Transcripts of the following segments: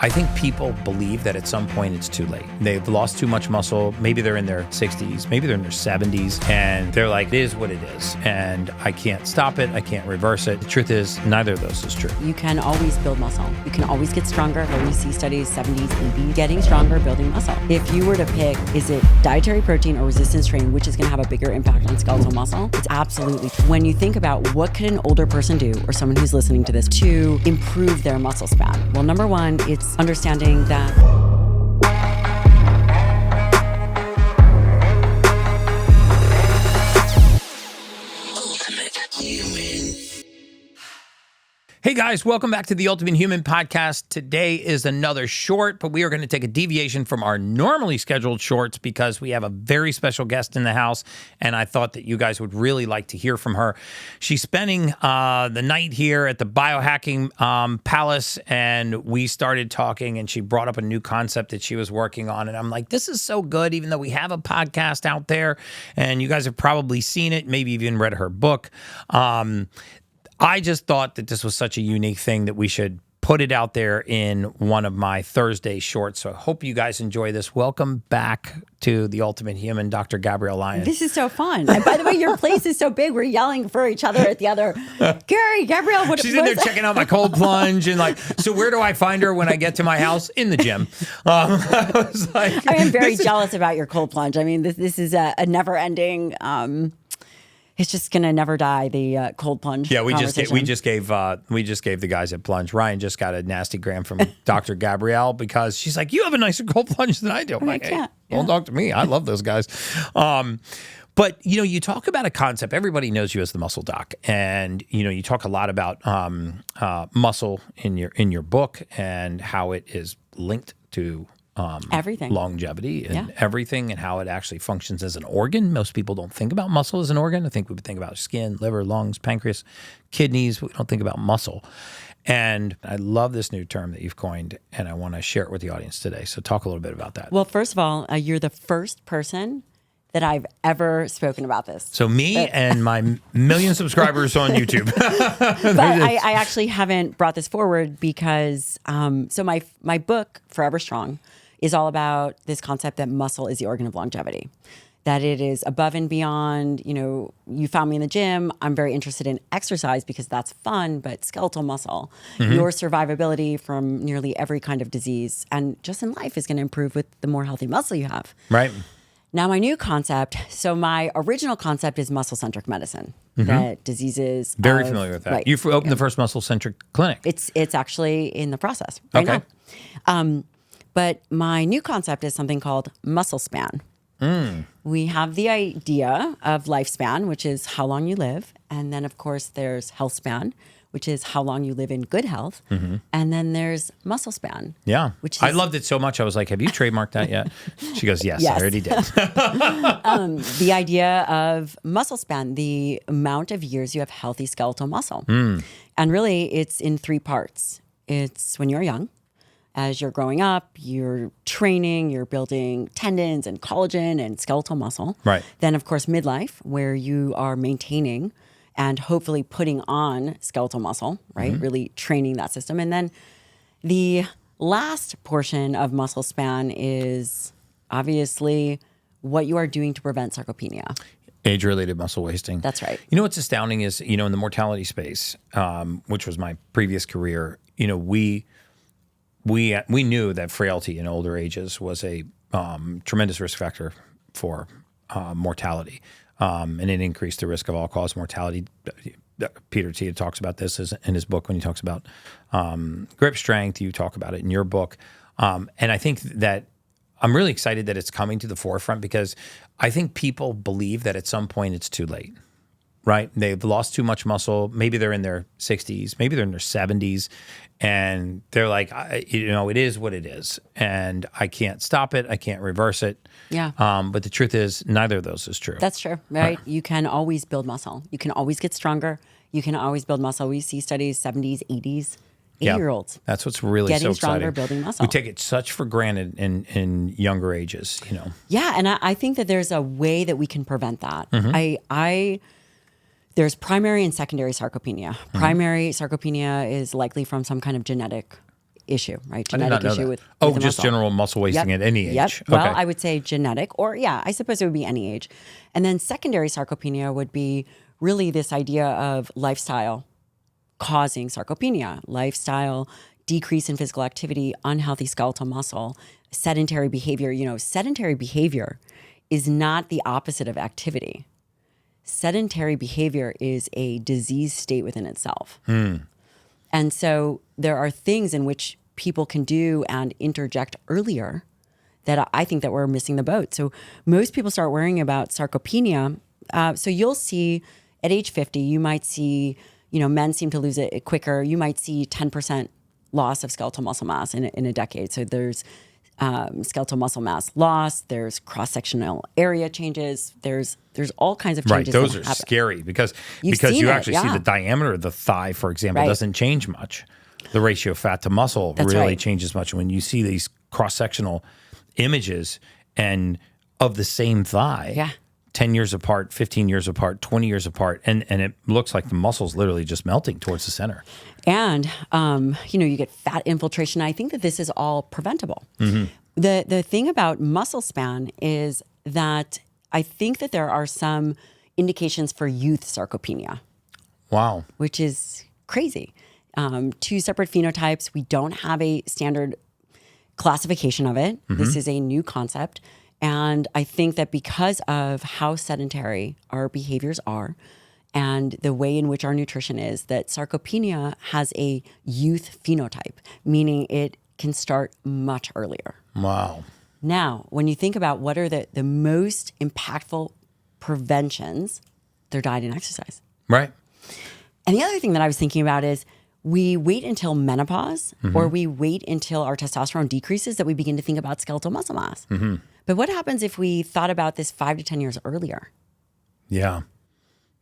I think people believe that at some point it's too late. They've lost too much muscle. Maybe they're in their 60s, maybe they're in their 70s, and they're like, it is what it is. And I can't stop it. I can't reverse it. The truth is, neither of those is true. You can always build muscle. You can always get stronger. Where we see studies, 70s, 80s, getting stronger, building muscle. If you were to pick, is it dietary protein or resistance training, which is going to have a bigger impact on skeletal muscle? It's absolutely. When you think about what could an older person do, or someone who's listening to this, to improve their muscle span? Well, number one, it's understanding that Hey guys, welcome back to the Ultimate Human Podcast. Today is another short, but we are going to take a deviation from our normally scheduled shorts because we have a very special guest in the house, and I thought that you guys would really like to hear from her. She's spending the night here at the Biohacking Palace, and we started talking, and she brought up a new concept that she was working on, and I'm like, this is so good, even though we have a podcast out there, and you guys have probably seen it, maybe even read her book. I just thought that this was such a unique thing that we should put it out there in one of my Thursday shorts. So I hope you guys enjoy this. Welcome back to the Ultimate Human, Dr. Gabrielle Lyon. this is so fun. And by the way, your place is so big. We're yelling for each other at the other. Gabrielle, what? She's in there checking out my cold plunge and like, so where do I find her when I get to my house? In the gym. I was like, I am very jealous about your cold plunge. I mean, this is a never-ending. It's just gonna never die. The cold plunge. Yeah, we just gave the guys at Plunge. Ryan just got a nasty gram from Dr. Gabrielle because she's like, "You have a nicer cold plunge than I do." I'm like, "Hey, don't talk to me. I love those guys." But you talk about a concept. Everybody knows you as the muscle doc, and you talk a lot about muscle in your book and how it is linked to everything, longevity and everything, and how it actually functions as an organ. Most people don't think about muscle as an organ. I think we would think about skin, liver, lungs, pancreas, kidneys. We don't think about muscle. And I love this new term that you've coined, and I want to share it with the audience today. So talk a little bit about that. Well, first of all, you're the first person that I've ever spoken about this. So and my million subscribers on YouTube. But I actually haven't brought this forward because, so my book, Forever Strong, is all about this concept that muscle is the organ of longevity, that it is above and beyond. You found me in the gym. I'm very interested in exercise because that's fun, but skeletal muscle, your survivability from nearly every kind of disease and just in life is going to improve with the more healthy muscle you have. Right. Now, my new concept, so my original concept is muscle-centric medicine, that diseases. Very familiar with that. Right. You've opened the first muscle-centric clinic. It's actually in the process right now. But my new concept is something called Muscle-Span. We have the idea of lifespan, which is how long you live. And then, of course, there's healthspan, which is how long you live in good health. And then there's muscle span. Yeah. Which is, I loved it so much. I was like, have you trademarked that yet? She goes, yes. I already did. the idea of muscle span, the amount of years you have healthy skeletal muscle. And really, it's in three parts. It's when you're young. As you're growing up, you're training, you're building tendons and collagen and skeletal muscle. Right. Then, of course, midlife, where you are maintaining and hopefully putting on skeletal muscle, right? Really training that system. And then the last portion of muscle span is obviously what you are doing to prevent sarcopenia. Age-related muscle wasting. That's right. You know what's astounding is, in the mortality space, which was my previous career, we knew that frailty in older ages was a tremendous risk factor for mortality, and it increased the risk of all-cause mortality. Peter T. talks about this in his book when he talks about grip strength. You talk about it in your book, and I think that I'm really excited that it's coming to the forefront because I think people believe that at some point it's too late. Right? They've lost too much muscle. Maybe they're in their 60s, maybe they're in their 70s, and they're like, it is what it is, and I can't stop it. I can't reverse it. Yeah. But the truth is, neither of those is true. That's true, right? You can always build muscle. You can always get stronger. You can always build muscle. We see studies, 70s, 80s, 80-year-olds. That's what's really getting so exciting. Stronger, building muscle. We take it such for granted in younger ages, Yeah, and I think that there's a way that we can prevent that. There's primary and secondary sarcopenia. Primary sarcopenia is likely from some kind of genetic issue, right? I did not Genetic know issue that. with Oh, the just muscle. general muscle wasting at any age. Yep. Okay. Well, I would say genetic, or yeah, I suppose it would be any age. And then secondary sarcopenia would be really this idea of lifestyle causing sarcopenia, lifestyle, decrease in physical activity, unhealthy skeletal muscle, sedentary behavior. Sedentary behavior is not the opposite of activity. Sedentary behavior is a disease state within itself. And so there are things in which people can do and interject earlier that I think that we're missing the boat. So most people start worrying about sarcopenia. So you'll see at age 50, you might see, men seem to lose it quicker. You might see 10% loss of skeletal muscle mass in a decade. So there's skeletal muscle mass loss. There's cross-sectional area changes. There's all kinds of changes. Right, those that are happen. scary because You've you seen it, actually see yeah. the diameter of the thigh, for example, Right. doesn't change much. The ratio of fat to muscle That's really right. changes much. When you see these cross-sectional images and of the same thigh, Yeah. 10 years apart, 15 years apart, 20 years apart, and it looks like the muscle's literally just melting towards the center. And, you get fat infiltration. I think that this is all preventable. The thing about muscle span is that I think that there are some indications for youth sarcopenia, Wow. which is crazy. Two separate phenotypes. We don't have a standard classification of it. This is a new concept. And I think that because of how sedentary our behaviors are and the way in which our nutrition is, that sarcopenia has a youth phenotype, meaning it can start much earlier. Wow. Now, when you think about what are the most impactful preventions, they're diet and exercise. Right. And the other thing that I was thinking about is we wait until menopause or we wait until our testosterone decreases that we begin to think about skeletal muscle mass. But what happens if we thought about this 5 to 10 years earlier? Yeah.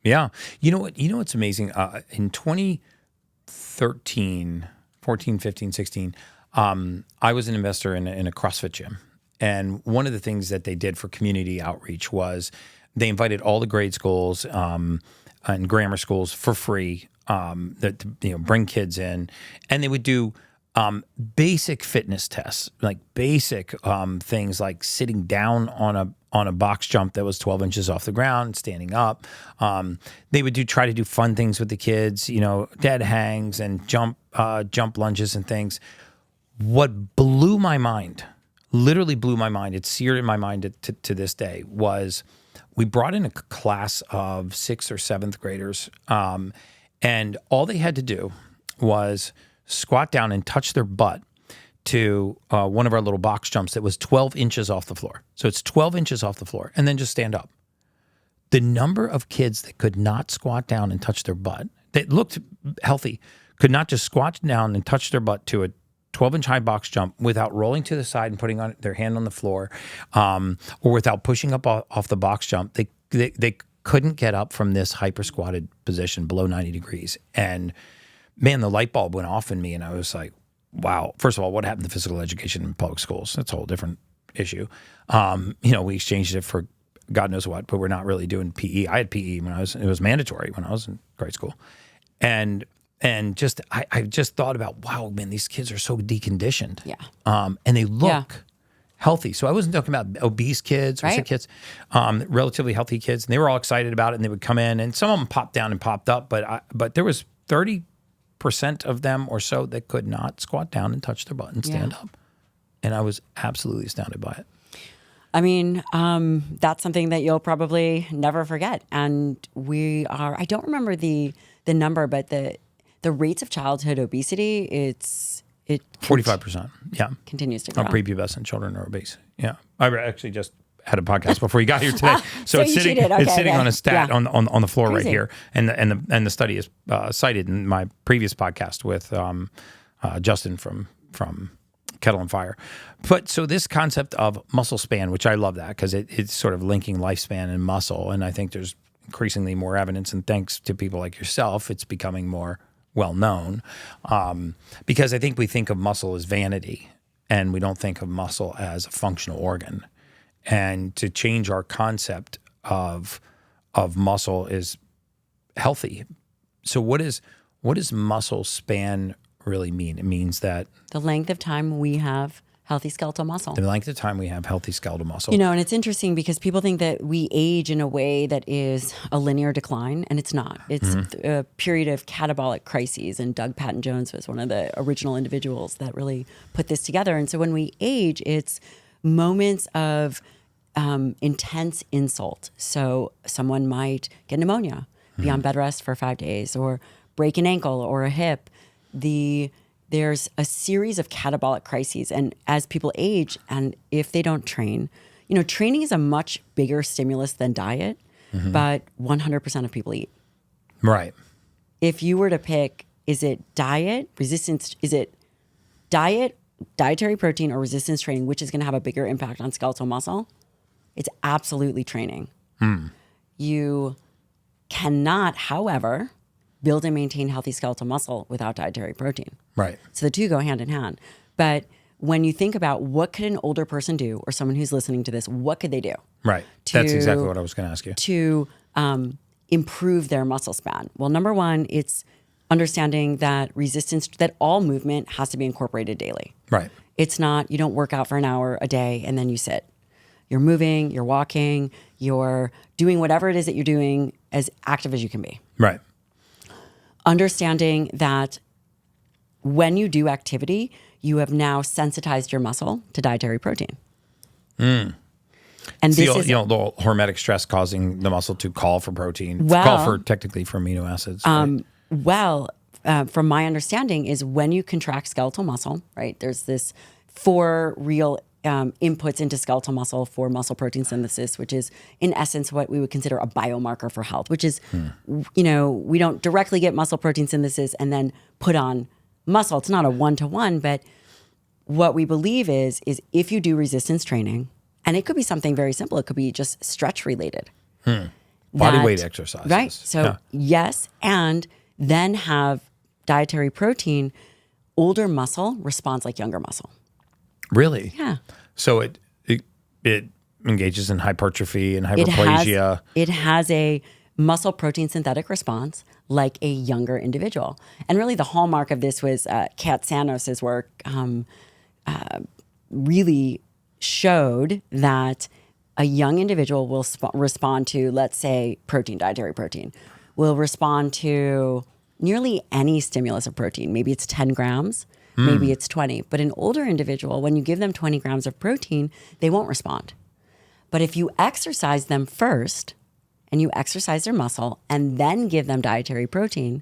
Yeah. You know what? What's amazing? In 2013, 14, 15, 16, I was an investor in a CrossFit gym. And one of the things that they did for community outreach was they invited all the grade schools and grammar schools for free that bring kids in, and they would do basic fitness tests, like basic things like sitting down on a box jump that was 12 inches off the ground, standing up. They would try to do fun things with the kids, dead hangs and jump lunges and things. What blew my mind, literally blew my mind, it's seared in my mind to this day, was we brought in a class of 6th or 7th graders, and all they had to do was squat down and touch their butt to one of our little box jumps that was 12 inches off the floor. So it's 12 inches off the floor, and then just stand up. The number of kids that could not squat down and touch their butt, that looked healthy, could not just squat down and touch their butt to a 12-inch high box jump without rolling to the side and putting their hand on the floor, or without pushing up off the box jump. They couldn't get up from this hyper squatted position below 90 degrees. And man, the light bulb went off in me, and I was like, wow. First of all, what happened to physical education in public schools? That's a whole different issue. We exchanged it for God knows what, but we're not really doing PE. I had PE it was mandatory when I was in grade school. And just, I just thought about, wow, man, these kids are so deconditioned. Yeah. And they look healthy. So I wasn't talking about obese kids or sick kids, relatively healthy kids. And they were all excited about it, and they would come in, and some of them popped down and popped up, but there was 30% of them or so that could not squat down and touch their butt and stand up. And I was absolutely astounded by it. I mean, that's something that you'll probably never forget. And I don't remember the number, but the rates of childhood obesity, it 45%. Yeah. continues to grow. Our prepubescent children are obese. Yeah. I actually just had a podcast before you got here today. So it's you sitting, cheated. Okay, it's sitting okay. on a stat Yeah. on the floor Crazy. right here. And the study is cited in my previous podcast with Justin from Kettle and Fire. But so this concept of muscle span, which I love that because it's sort of linking lifespan and muscle. And I think there's increasingly more evidence, and thanks to people like yourself, it's becoming more well known, because I think we think of muscle as vanity, and we don't think of muscle as a functional organ. And to change our concept of muscle is healthy. So what does muscle span really mean? It means that The length of time we have healthy skeletal muscle. the length of time we have healthy skeletal muscle. You know, and it's interesting because people think that we age in a way that is a linear decline, and it's not. It's a period of catabolic crises, and Doug Patton Jones was one of the original individuals that really put this together. And so when we age, it's moments of intense insult. So someone might get pneumonia, be on bed rest for 5 days, or break an ankle or a hip. There's a series of catabolic crises. And as people age, and if they don't train, you know, training is a much bigger stimulus than diet, but 100% of people eat. Right. If you were to pick, is it diet, resistance, is it diet, dietary protein, or resistance training, which is going to have a bigger impact on skeletal muscle? It's absolutely training. You cannot, however, build and maintain healthy skeletal muscle without dietary protein. Right. So the two go hand in hand. But when you think about what could an older person do, or someone who's listening to this, what could they do? Right. That's exactly what I was going to ask you. To improve their muscle span? Well, number one, it's understanding that that all movement has to be incorporated daily. Right. It's not, you don't work out for an hour a day and then you sit. You're moving, you're walking, you're doing whatever it is that you're doing as active as you can be. Right. Understanding that when you do activity, you have now sensitized your muscle to dietary protein. And this is, the hormetic stress causing the muscle to call for protein, technically for amino acids. From my understanding is when you contract skeletal muscle, right? There's this 4 real inputs into skeletal muscle for muscle protein synthesis, which is in essence what we would consider a biomarker for health, which is, you know, we don't directly get muscle protein synthesis and then put on muscle. It's not a one-to-one, but what we believe is if you do resistance training, and it could be something very simple, it could be just stretch related. Body weight exercises. Right. So yes, and then have dietary protein, older muscle responds like younger muscle. Really? Yeah. So it engages in hypertrophy and hyperplasia. It has a muscle protein synthetic response like a younger individual. And really the hallmark of this was Kat Sanos' work really showed that a young individual will respond to, let's say, dietary protein, will respond to nearly any stimulus of protein. Maybe it's 10 grams. Maybe it's 20. But an older individual, when you give them 20 grams of protein, they won't respond. But if you exercise them first and you exercise their muscle and then give them dietary protein,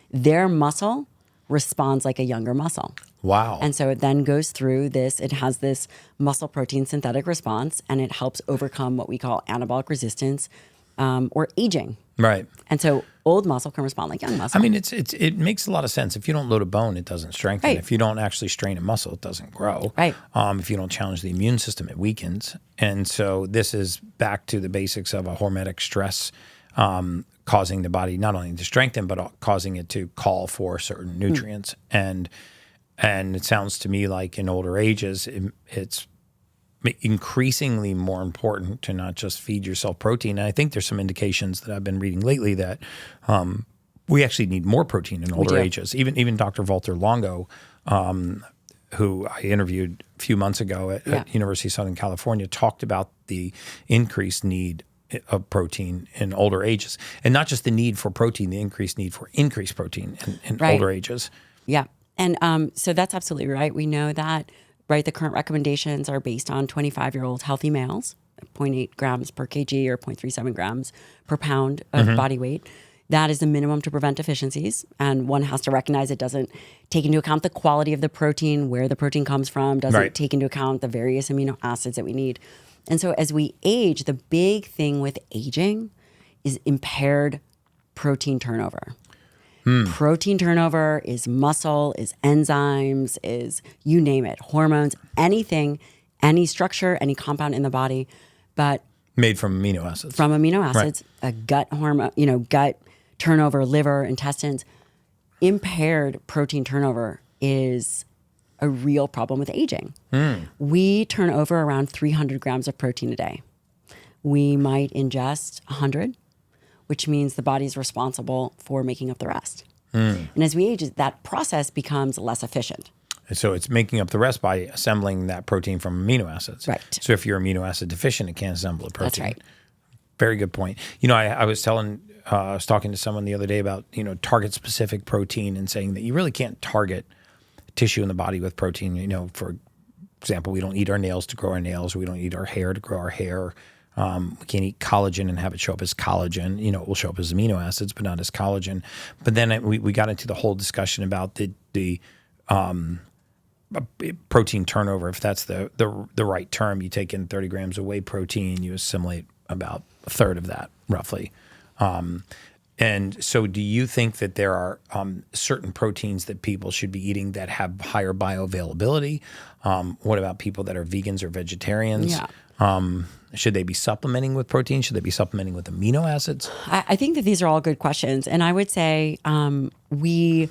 their muscle responds like a younger muscle. Wow. And so it then goes through this, it has this muscle protein synthetic response, and it helps overcome what we call anabolic resistance or aging. Right. And so old muscle can respond like young muscle. I mean, it makes a lot of sense. If you don't load a bone, it doesn't strengthen. Right. If you don't actually strain a muscle, it doesn't grow. Right. If you don't challenge the immune system, it weakens. And so this is back to the basics of a hormetic stress causing the body not only to strengthen, but causing it to call for certain nutrients. And it sounds to me like in older ages, it's increasingly more important to not just feed yourself protein. And I think there's some indications that I've been reading lately that we actually need more protein in older ages. Even Dr. Walter Longo, who I interviewed a few months ago at University of Southern California, talked about the increased need of protein in older ages. And not just the need for protein, the increased need for increased protein in older ages. Yeah. And so that's absolutely right. We know that, right, the current recommendations are based on 25-year-old healthy males, 0.8 grams per kg or 0.37 grams per pound of body weight. That is the minimum to prevent deficiencies. And one has to recognize it doesn't take into account the quality of the protein, where the protein comes from, doesn't take into account the various amino acids that we need. And so as we age, the big thing with aging is impaired protein turnover. Protein turnover is muscle, is enzymes, is you name it, hormones, anything, any structure, any compound in the body, but made from amino acids. From amino acids, a gut hormone, gut turnover, liver, intestines. Impaired protein turnover is a real problem with aging. We turn over around 300 grams of protein a day. We might ingest 100, which means the body's responsible for making up the rest. And as we age, that process becomes less efficient. And so it's making up the rest by assembling that protein from amino acids. Right. So if you're amino acid deficient, it can't assemble a protein. That's right. Very good point. I was talking to someone the other day about, target specific protein and saying that you really can't target tissue in the body with protein. For example, we don't eat our nails to grow our nails. We don't eat our hair to grow our hair. We can't eat collagen and have it show up as collagen. It will show up as amino acids, but not as collagen. But then we got into the whole discussion about the protein turnover, if that's the right term. You take in 30 grams of whey protein, you assimilate about a third of that, roughly. And so do you think that there are certain proteins that people should be eating that have higher bioavailability? What about people that are vegans or vegetarians? Yeah. Should they be supplementing with protein? Should they be supplementing with amino acids? I think that these are all good questions. And I would say we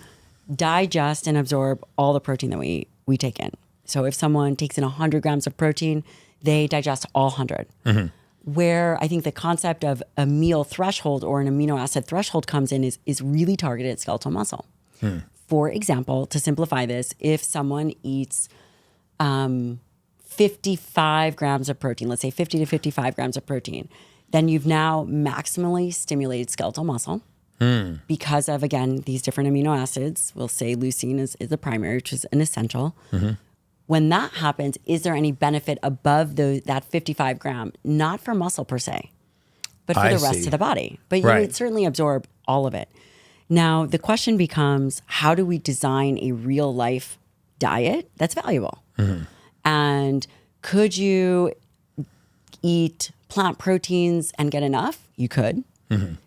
digest and absorb all the protein that we take in. So if someone takes in 100 grams of protein, they digest all 100. Mm-hmm. Where I think the concept of a meal threshold or an amino acid threshold comes in is really targeted at skeletal muscle. For example, to simplify this, if someone eats 55 grams of protein, let's say 50 to 55 grams of protein, then you've now maximally stimulated skeletal muscle because of, again, these different amino acids. We'll say leucine is the primary, which is an essential. Mm-hmm. When that happens, is there any benefit above that 55 gram? Not for muscle per se, but for the rest of the body. But you would certainly absorb all of it. Now, the question becomes, how do we design a real life diet that's valuable? Mm-hmm. And could you eat plant proteins and get enough? You could,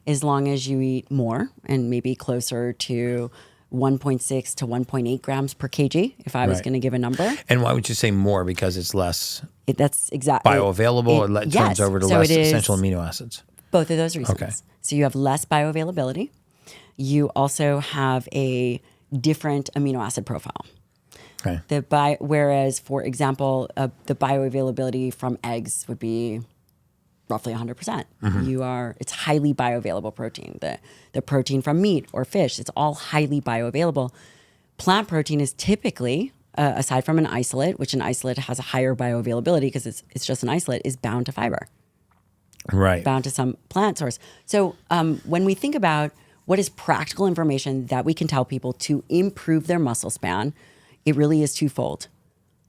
as long as you eat more and maybe closer to 1.6 to 1.8 grams per kg, if I was going to give a number. And why would you say more? Because it's less that's exactly bioavailable, it turns over to less essential amino acids? Both of those reasons. Okay. So you have less bioavailability. You also have a different amino acid profile. Okay. Whereas, for example, the bioavailability from eggs would be roughly 100%. Mm-hmm. It's highly bioavailable protein. The protein from meat or fish, it's all highly bioavailable. Plant protein is typically, aside from an isolate, which an isolate has a higher bioavailability because it's just an isolate, is bound to fiber. Right. Bound to some plant source. So when we think about what is practical information that we can tell people to improve their muscle span, it really is twofold.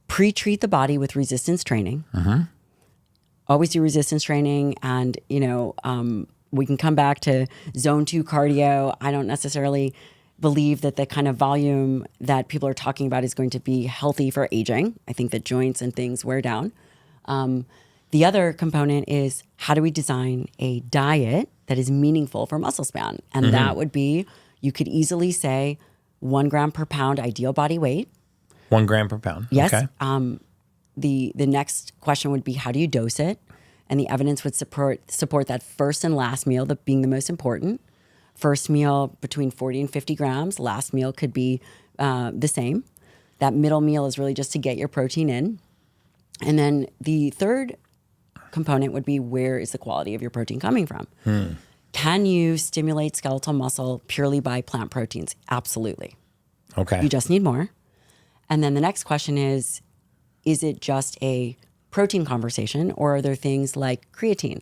Pre-treat the body with resistance training. Mm-hmm. Always do resistance training, and we can come back to zone 2 cardio. I don't necessarily believe that the kind of volume that people are talking about is going to be healthy for aging. I think that joints and things wear down. The other component is, how do we design a diet that is meaningful for muscle span? And that would be, you could easily say 1 gram per pound ideal body weight. 1 gram per pound. Yes. Okay. The next question would be, how do you dose it? And the evidence would support that first and last meal being the most important. First meal between 40 and 50 grams. Last meal could be the same. That middle meal is really just to get your protein in. And then the third component would be, where is the quality of your protein coming from? Can you stimulate skeletal muscle purely by plant proteins? Absolutely. Okay. You just need more. And then the next question is it just a protein conversation, or are there things like creatine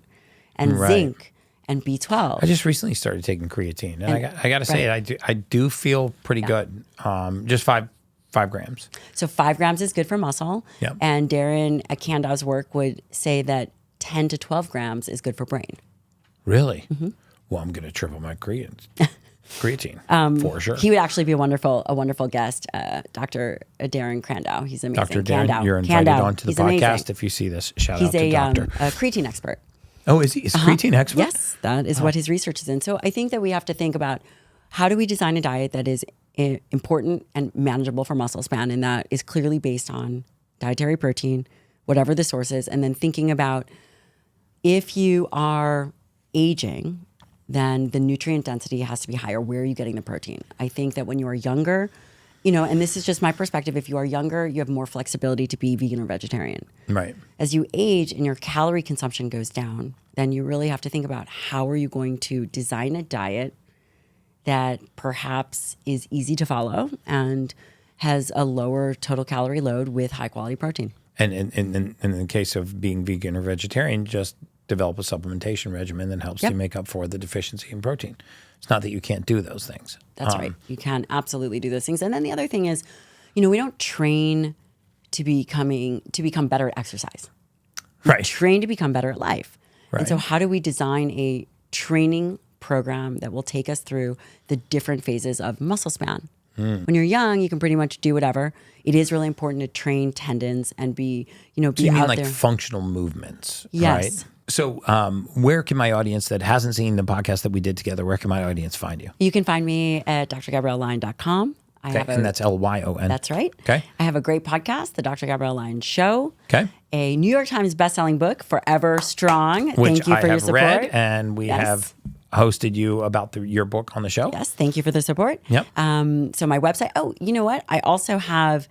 and zinc and B12? I just recently started taking creatine, and I got to say, I do feel pretty good. Just 5 grams. So 5 grams is good for muscle. Yep. And Darren at Candaw's work would say that 10 to 12 grams is good for brain. Really? Mm-hmm. Well, I'm going to triple my creatine for sure. He would actually be a wonderful guest, Dr. Darren Crandow. He's amazing. Dr. Darren, Crandow. you're invited Crandow. onto the He's podcast amazing. if you see this. Shout He's out to Doctor. a creatine expert. Oh, is he? Is creatine expert? Yes, that is what his research is in. So I think that we have to think about, how do we design a diet that is important and manageable for muscle span, and that is clearly based on dietary protein, whatever the source is, and then thinking about, if you are aging, then the nutrient density has to be higher. Where are you getting the protein? I think that when you are younger, and this is just my perspective, if you are younger, you have more flexibility to be vegan or vegetarian. Right. As you age and your calorie consumption goes down, then you really have to think about, how are you going to design a diet that perhaps is easy to follow and has a lower total calorie load with high quality protein. And in the case of being vegan or vegetarian, just develop a supplementation regimen that helps you make up for the deficiency in protein. It's not that you can't do those things. That's right. You can absolutely do those things. And then the other thing is, we don't train to become better at exercise. We train to become better at life. Right. And so how do we design a training program that will take us through the different phases of muscle span? When you're young, you can pretty much do whatever. It is really important to train tendons and be So you mean out like there. functional movements, Yes. right? So where can my audience that hasn't seen the podcast that we did together, where can my audience find you? You can find me at drgabriellelyon.com. And that's Lyon. That's right. Okay. I have a great podcast, The Dr. Gabrielle Lyon Show. Okay. A New York Times bestselling book, Forever Strong. Which Thank you for I your have support. read, and we have hosted you about your book on the show. Yes, thank you for the support. Yep. So my website, you know what? I also have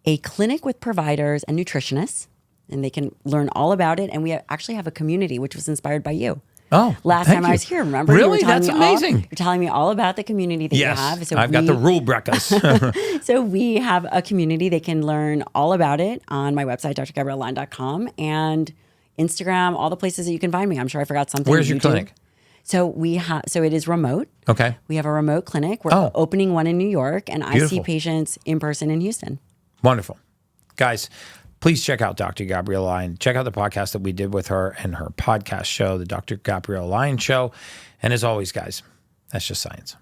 a clinic with providers and nutritionists, and they can learn all about it. And we actually have a community, which was inspired by you. Oh, Last thank time you. I was here, remember? Really? That's amazing. You're telling me all about the community that you have. So I've got the rule Breckas. So we have a community. They can learn all about it on my website, drgabriellelyon.com, and Instagram, all the places that you can find me. I'm sure I forgot something. Where's your clinic? So it is remote. Okay. We have a remote clinic. We're opening one in New York, and I see patients in person in Houston. Wonderful. Guys, please check out Dr. Gabrielle Lyon. Check out the podcast that we did with her and her podcast show, the Dr. Gabrielle Lyon Show. And as always, guys, that's just science.